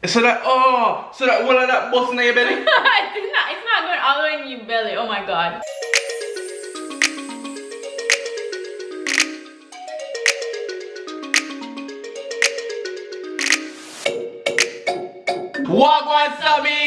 So that all of that busting in your belly? It's not going all the way in your belly. Oh my god. Wagwan Subbies!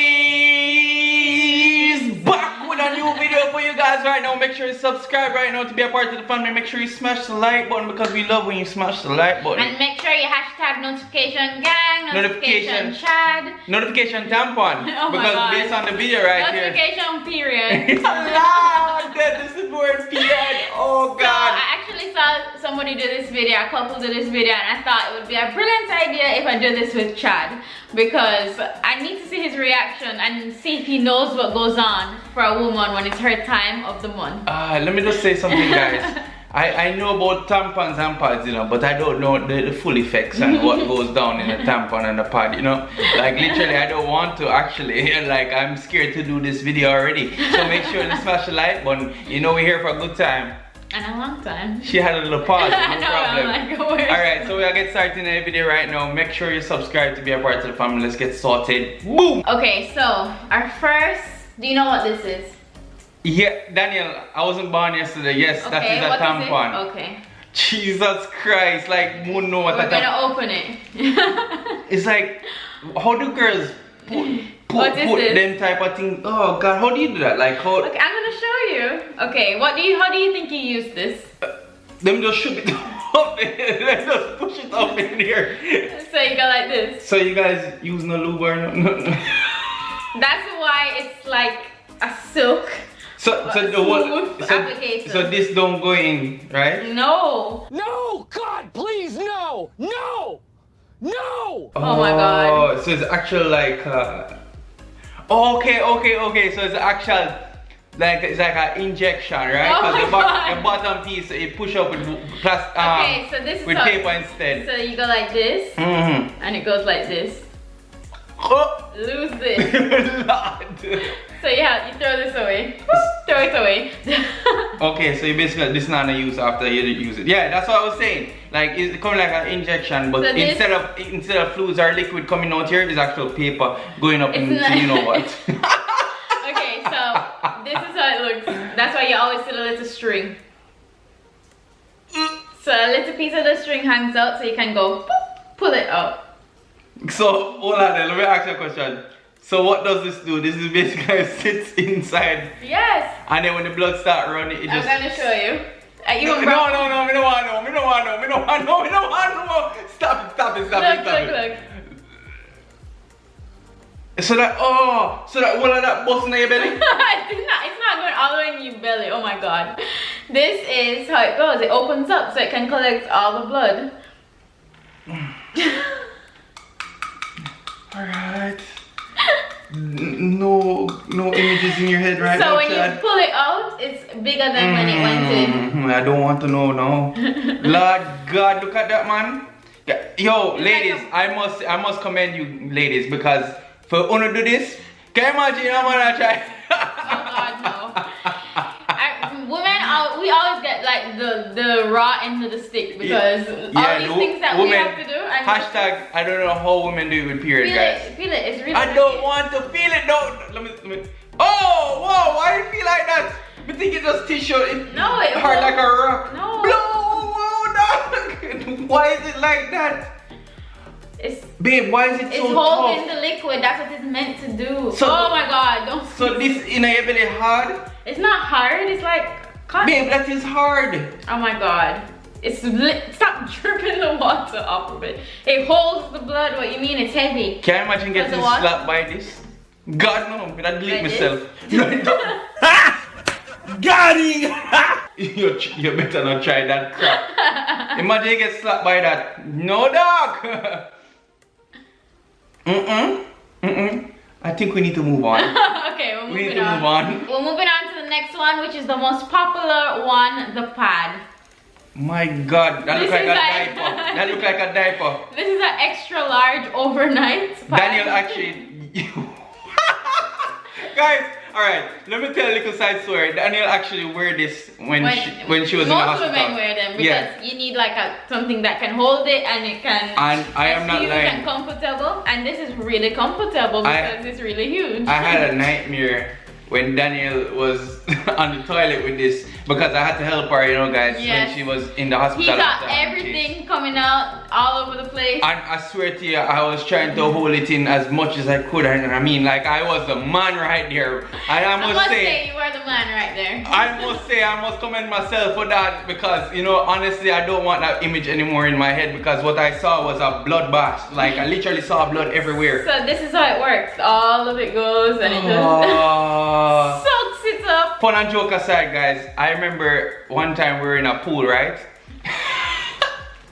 Back with a new video for you guys right now. Make sure you subscribe right now to be a part of the family. Make sure you smash the like button because we love when you smash the like button. And make sure you hashtag notification gang, notification Chad, notification tampon. Oh my because God. based on the video right here. notification period. It's allowed. This is the word period. Oh So God. I actually saw somebody do this video, a couple do this video, and I thought it would be a brilliant idea if I do this with Chad, because I need to see his reaction and see if he knows what goes on for a woman when it's her time of the month. Let me just say something, guys. I know about tampons and pads, you know, but I don't know the full effects and what goes down in a tampon and a pad, you know. Like literally, I don't want to actually. Like I'm scared to do this video already. So make sure to smash the like button. You know we're here for a good time. And a long time. She had a little pause, no I know, problem. I'm like, where? Alright, so we'll get started in the video right now. Make sure you subscribe to be a part of the family. Let's get started. Boom! Okay, so our first, do you know what this is? Yeah, Danielle, I wasn't born yesterday. Yes, that is a what tampon. Is it? Okay. Jesus Christ, like, moon know what We're a gonna open it. It's like, how do girls put this? them type of thing? Oh God, how do you do that? Like how? Okay, I'm gonna show you. Okay, how do you think you use this? Them just shoot it up. Let's just push it up in here. So you go like this. So you guys use no lube or no? That's why it's like a silk. So application. So this don't go in, right? No. No! God, please, no! No! No! Oh my God. So it's actual like okay. So it's actual like it's like an injection, right? Oh my God. The bottom piece you push up with Okay, so this is with paper instead. So you go like this, and it goes like this. Oh. Lose this. Lord. So yeah, you throw this away. Throw it away. Okay, so you basically this not gonna use after you use it. Yeah, that's what I was saying. Like it's coming like an injection, but So instead of fluids or liquid coming out here, it's actual paper going up into you know what. Okay, so this is how it looks. That's why you always see a little string. So a little piece of the string hangs out, so you can go pull it out. So hold on then, let me ask you a question. So what does this do? This is basically sits inside. Yes. And then when the blood start running, it just. I'm gonna show you. No, me don't want no. Stop it. Look. So that all of that busting in your belly? It's not going all the way in your belly. Oh my God. This is how it goes. It opens up so it can collect all the blood. Alright. No images in your head right now, So when Chad. you pull it out, it's bigger than when it went in. I don't want to know now. Lord God, look at that, man. Yeah. Yo, ladies, I must commend you, ladies, because for Uno do this, can you imagine how much I try? Oh God, no. Women, we always get like the raw end of the stick because all these things that we have to do. And hashtag, I don't know how women do it with period, guys. Feel it, it's really I don't want to feel it, no. Let me. Oh, whoa, why do you feel like that? I think it just tissue. No, it hard won't. like a rock. No. Whoa, dog. Why is it like that? Babe, why is it so tough? It's holding the liquid, that's what it's meant to do. So, oh my God, don't. So this in a really hard? It's not hard, it's like cotton. Babe, that is hard. Oh my God. Stop dripping the water off of it. It holds the blood, what you mean, it's heavy. Can you imagine getting slapped by this? God no, I'm gonna delete myself. Got it! You better not try that crap. Imagine you get slapped by that. No, dog! I think we need to move on. Okay, we're We need moving to on. move on. We're moving on to the next one, which is the most popular one, the pad. My God, that looks like a is diaper. That looks like a diaper. This is an extra large overnight pad. Danielle, actually, Guys, alright, let me tell a little side story. Danielle actually wear this when she was in the most hospital. women wear them because you need like something that can hold it and it can. And I am not huge lying. and comfortable, and this is really comfortable because it's really huge. I had a nightmare when Danielle was on the toilet with this because I had to help her, you know, guys, when she was in the hospital. He got everything coming out all over the place. And I swear to you, I was trying to hold it in as much as I could, and I mean, like, I was the man right there. And I must say, you were the man right there. I must say, I must commend myself for that because, you know, honestly, I don't want that image anymore in my head because what I saw was a bloodbath. Like, I literally saw blood everywhere. So this is how it works. All of it goes and it just soaks it up. Fun and joke aside, guys, I remember one time we were in a pool, right?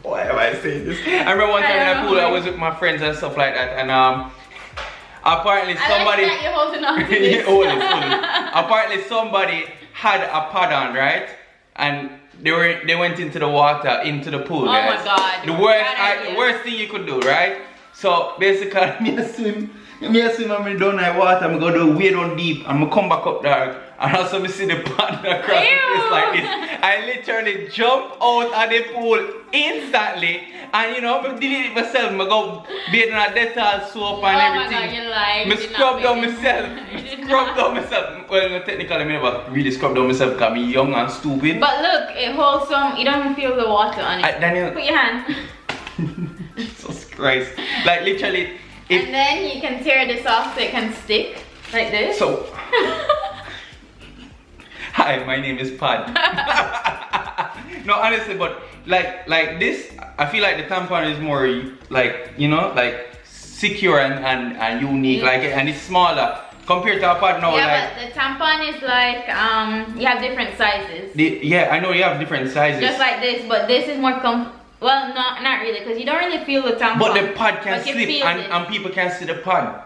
Why am I saying this? I remember one time in a pool, I was with my friends and stuff like that, and apparently somebody. I like that you're holding on to this. Hold it. Apparently somebody had a pad on, right? And they went into the water, into the pool, guys. Oh my God. The worst thing you could do, right? So basically, me a swim and me down in water, I'm gonna go way down deep, and I come back up there, and also me see the pad across the place like this. I literally jump out of the pool instantly, and you know, I did it myself. I go bathe in a Dettol soap and everything. Oh my God, you're lying. Me scrub down myself. Scrub down myself. Well, technically, I never really scrub down myself because I'm young and stupid. But look, it holds some. You don't even feel the water on it. Danielle, put your hand. Jesus Christ! Like literally. And then you can tear this off so it can stick like this. So. Hi, my name is Pad. No, honestly, but like this, I feel like the tampon is more like, you know, like secure and unique, like, and it's smaller compared to a pad now. Yeah, like, but the tampon is like you have different sizes. Yeah, I know you have different sizes. Just like this, but this is more well, not really, because you don't really feel the tampon. But the pad can slip and people can see the pad.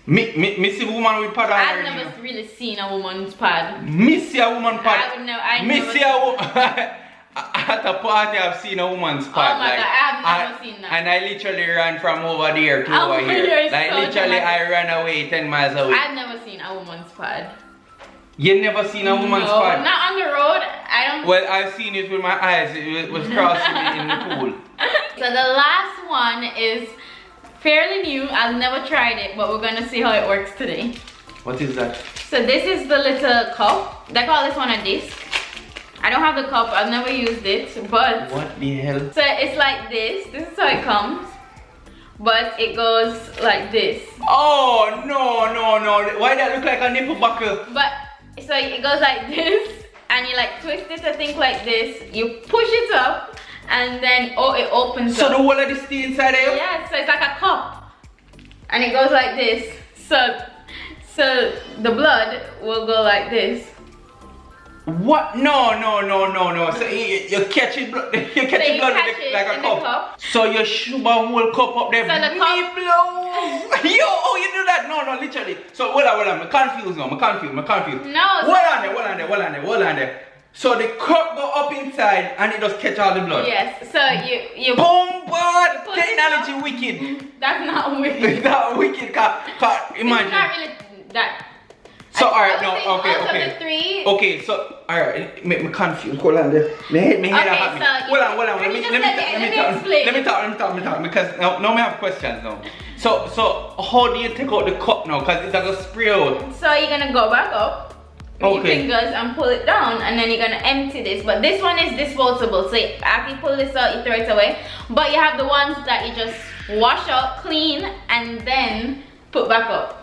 Me see a woman with pad on. I've never really seen a woman's pad. Me see a woman pad. I never see a woman. At a party, I've seen a woman's pad. Oh my God, I've never seen that. And I literally ran from over there to over here. Like so literally, dramatic. I ran away 10 miles away. I've never seen a woman's pad. You never seen a woman's pad? Not on the road. I don't. Well, I've seen it with my eyes. It was crossing me in the pool. So the last one is fairly new. I've never tried it, but we're gonna see how it works today. What is that? So this is the little cup. They call this one a disc. I don't have the cup. I've never used it, but what the hell? So it's like this. This is how it comes, but it goes like this. Oh no! Why that look like a nipple buckle? But so it goes like this, and you like twist it. I think like this. You push it up, and then it opens so up. So the whole of this stay inside there? Yeah. So it's like a cup, and it goes like this. So the blood will go like this. What? No. So you catch it, blood with like a cup. So you shove a whole cup up there. So the cup blows. Yo, oh, you do that? No, literally. So hold on. I'm confused now. I'm confused. No. Hold on there. So the cup go up inside and it just catch all the blood. Yes. So you boom, bud. Technology wicked. That's not wicked. That's wicked. Cause imagine. It's not really that. So alright, no, okay. Okay, so alright, make me confused. Hold on there. Me head hot me. Hold on. Let me talk because now I have questions now. So how do you take out the cup now? Cause it's gonna spray out. So you're gonna go back up with your fingers and pull it down, and then you're gonna empty this. But this one is disposable, so after you pull this out, you throw it away. But you have the ones that you just wash out, clean, and then put back up.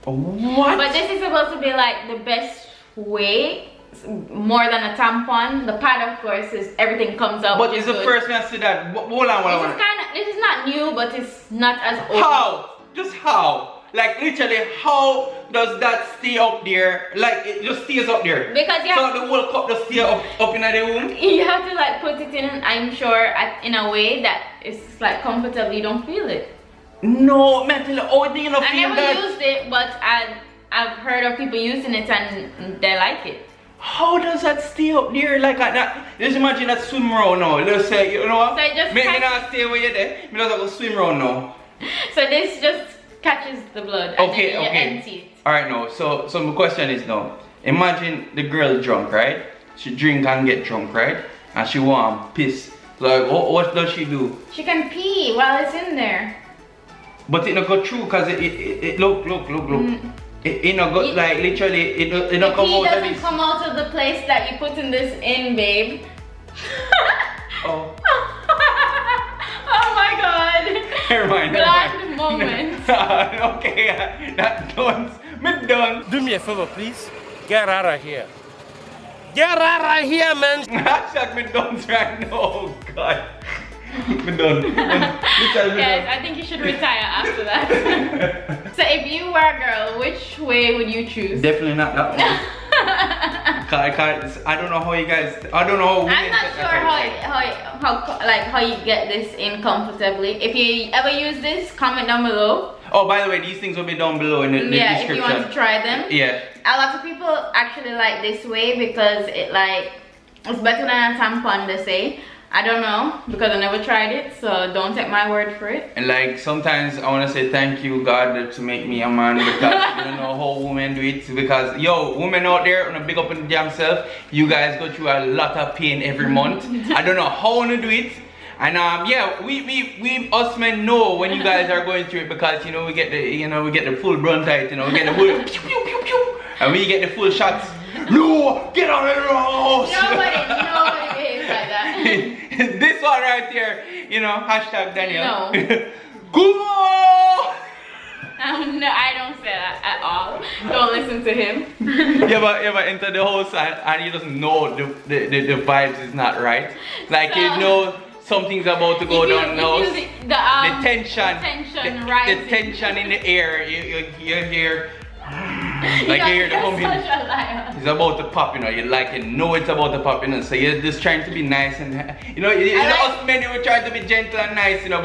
What? But this is supposed to be like the best way, more than a tampon. The pad, of course, is everything comes out. But it's the first time I see that. Hold on. This is not new, but it's not as old. How? Just how? Like literally, how does that stay up there? Like it just stays up there. Because so the whole cup just stay up in the womb. You have to like put it in. I'm sure in a way that it's like comfortable. You don't feel it. No, mentally, oh, do you not feel that? I never used it, but I've heard of people using it and they like it. How does that stay up there like that? Just imagine that swim round now. Let's say, you know what? So Make me not stay where you're there. Me just go swim round now. So this just catches the blood. And Okay, then you okay. empty it. Alright, no. So my question is now, imagine the girl drunk, right? She drink and get drunk, right? And she want piss. Like, what does she do? She can pee while it's in there. But it not go through because it look. It not go, like literally, it not come out of doesn't this. come out of the place that you put in this in, babe. Oh. Oh my god. Never mind. Bland moment. Okay, that done. Me done. Do me a favor, please. Get out of here. Get out of here, man. Hashtag me done right now. Oh god. Me done. Guys, I think you should retire after that. So if you were a girl, which way would you choose? Definitely not that one. I don't know how you guys. I don't know. I'm not sure how you get this in comfortably. If you ever use this, comment down below. Oh, by the way, these things will be down below in the Yeah, description. if you want to try them. Yeah. A lot of people actually like this way because it's better than a tampon, they say. I don't know because I never tried it, so don't take my word for it. And like sometimes I want to say thank you God to make me a man because you don't know how women do it. Because yo, women out there on a big up in themselves, you guys go through a lot of pain every month. I don't know how to do it. And yeah, we us men know when you guys are going through it because you know we get the full brunt height, you know, we get the full pew, pew, pew, pew, and we get the full shots. No, get out of the house. Nobody behaves like that. This one right here, you know, hashtag Danielle. No. Go! No, I don't say that at all. Don't listen to him. You ever enter the house and you just know the vibes is not right. Like, so, you know something's about to go down now. The tension in the air. You hear. Like you hear the humming. It's about to pop, you know. You know it's about to pop, you know. So you're just trying to be nice and you know. Us men we try to be gentle and nice, you know.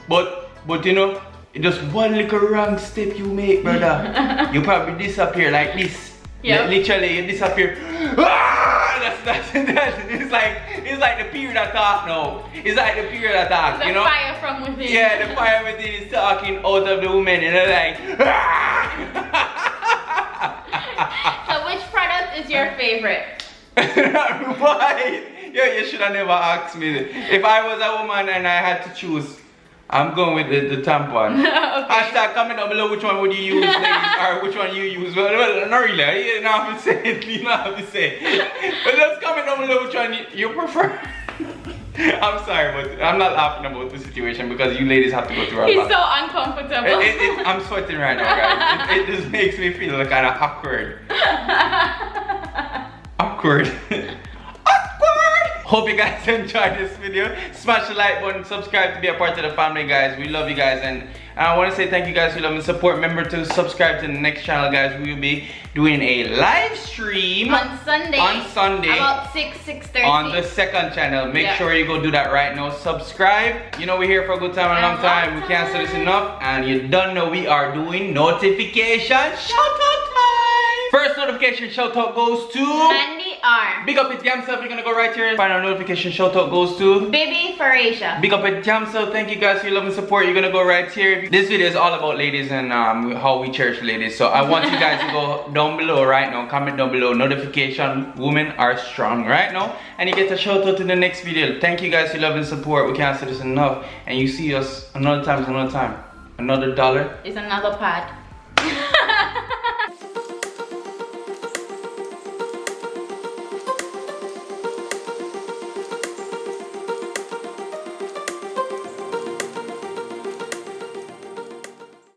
But you know, just one little wrong step you make, brother, you probably disappear like this. Yeah. Literally, you disappear. That's it's like the period attack now. It's like the period attack, the you know. The fire from within. Yeah, the fire within is talking out of the woman, and they're like. So which product is your favorite? Why? Yeah, you should have never asked me. If I was a woman and I had to choose, I'm going with the tampon. Okay. Hashtag comment down below which one would you use, ladies, or which one you use. Well, not really. You don't have to say it. You don't have to say it. But just comment down below which one you prefer. I'm sorry, but I'm not laughing about the situation because you ladies have to go through our He's life. so uncomfortable. I'm sweating right now, guys. It just makes me feel kind of awkward. Awkward. Hope you guys enjoyed this video. Smash the like button, subscribe to be a part of the family, guys. We love you guys, and I want to say thank you guys for your love and support. Remember to subscribe to the next channel, guys. We will be doing a live stream on Sunday about 6:30 on the second channel. Make sure you go do that right now. Subscribe. You know we're here for a good time and a long time. We can't say this enough, and you don't know we are doing notification shout out time. First notification shout out goes to Mandy R. Big up it yourself. You're gonna go right here. Final notification shout out goes to Baby for Asia. Big up it yourself. Thank you guys for your love and support. You're gonna go right here. This video is all about ladies and how we cherish ladies. So I want you guys to go down below right now. Comment down below. Notification women are strong right now, and you get a shout out in the next video. Thank you guys for your love and support. We can't say this enough. And you see us another time. Another dollar is another pad.